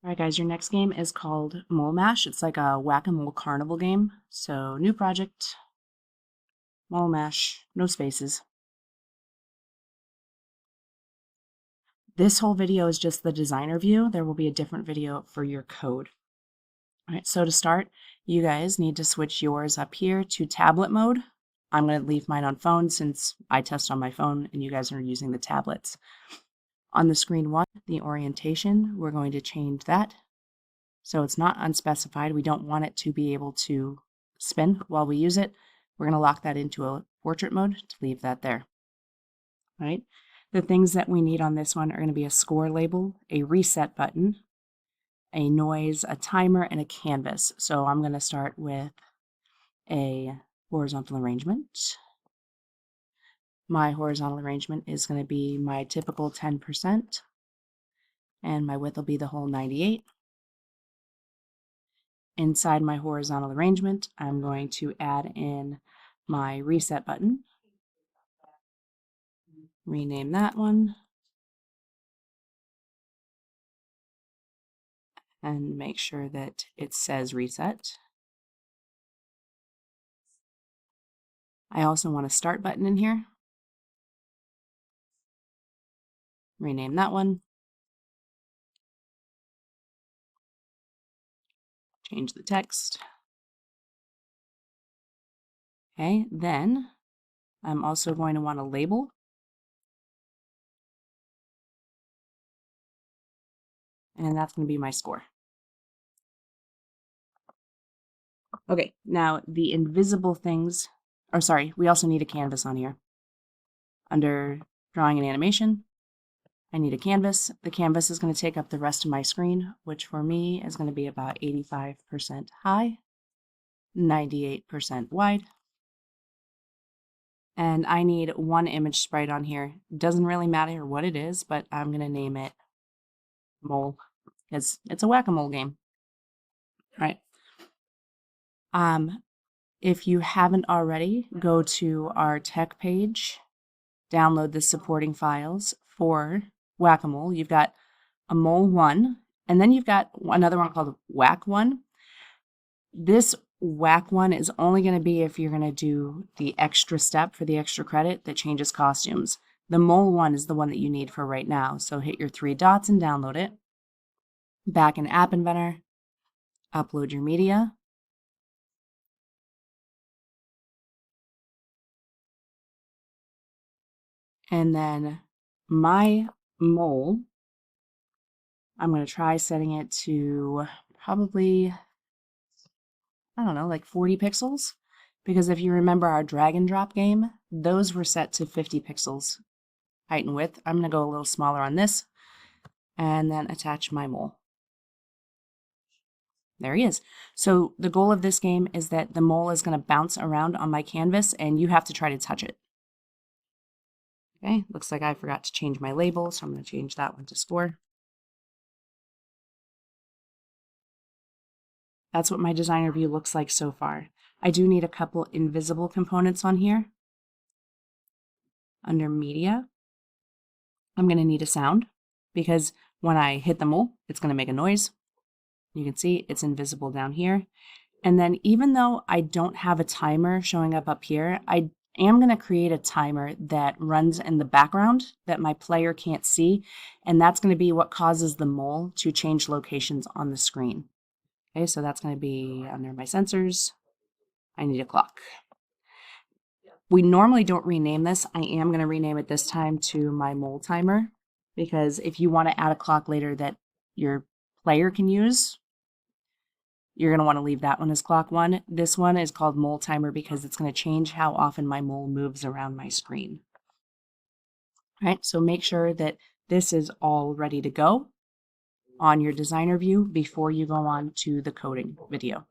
Alright guys, your next game is called Mole Mash. It's like a whack-a-mole carnival game. So new project, Mole Mash, no spaces. This whole video is just the designer view. There will be a different video for your code. Alright, so to start, you guys need to switch yours up here to tablet mode. I'm going to leave mine on phone since I test on my phone and you guys are using the tablets. On the screen 1, the orientation, we're going to change that. So it's not unspecified. We don't want it to be able to spin while we use it. We're going to lock that into a portrait mode to leave that there. All right. The things that we need on this one are going to be a score label, a reset button, a noise, a timer, and a canvas. So I'm going to start with a horizontal arrangement. My horizontal arrangement is going to be my typical 10%, and my width will be the whole 98. Inside my horizontal arrangement, I'm going to add in my reset button. Rename that one. And make sure that it says reset. I also want a start button in here. Rename that one. Change the text. Okay, then I'm also going to want a label. And that's going to be my score. Okay, now the invisible things, or sorry, we also need a canvas on here. Under drawing and animation, I need a canvas. The canvas is going to take up the rest of my screen, which for me is going to be about 85% high, 98% wide. And I need one image sprite on here. Doesn't really matter what it is, but I'm going to name it Mole because it's a whack-a-mole game. All right. If you haven't already, go to our tech page, download the supporting files for whack-a-mole. You've got a Mole 1, and then you've got another one called Whack 1. This Whack 1 is only going to be if you're going to do the extra step for the extra credit that changes costumes. The Mole 1 is the one that you need for right now, so hit your 3 dots and download it. Back in App Inventor, upload your media. And then my mole, I'm going to try setting it to probably, I don't know, like 40 pixels. Because if you remember our drag and drop game, those were set to 50 pixels height and width. I'm going to go a little smaller on this and then attach my mole. There he is. So the goal of this game is that the mole is going to bounce around on my canvas and you have to try to touch it. Okay, looks like I forgot to change my label, so I'm going to change that one to score. That's what my designer view looks like so far. I do need a couple invisible components on here. Under media, I'm going to need a sound because when I hit the mole, it's going to make a noise. You can see it's invisible down here. And then even though I don't have a timer showing up here, I am going to create a timer that runs in the background that my player can't see. And that's going to be what causes the mole to change locations on the screen. Okay, so that's going to be under my sensors. I need a clock. We normally don't rename this. I am going to rename it this time to my mole timer because if you want to add a clock later that your player can use, you're going to want to leave that one as clock 1. This one is called mole timer because it's going to change how often my mole moves around my screen. All right, so make sure that this is all ready to go on your designer view before you go on to the coding video.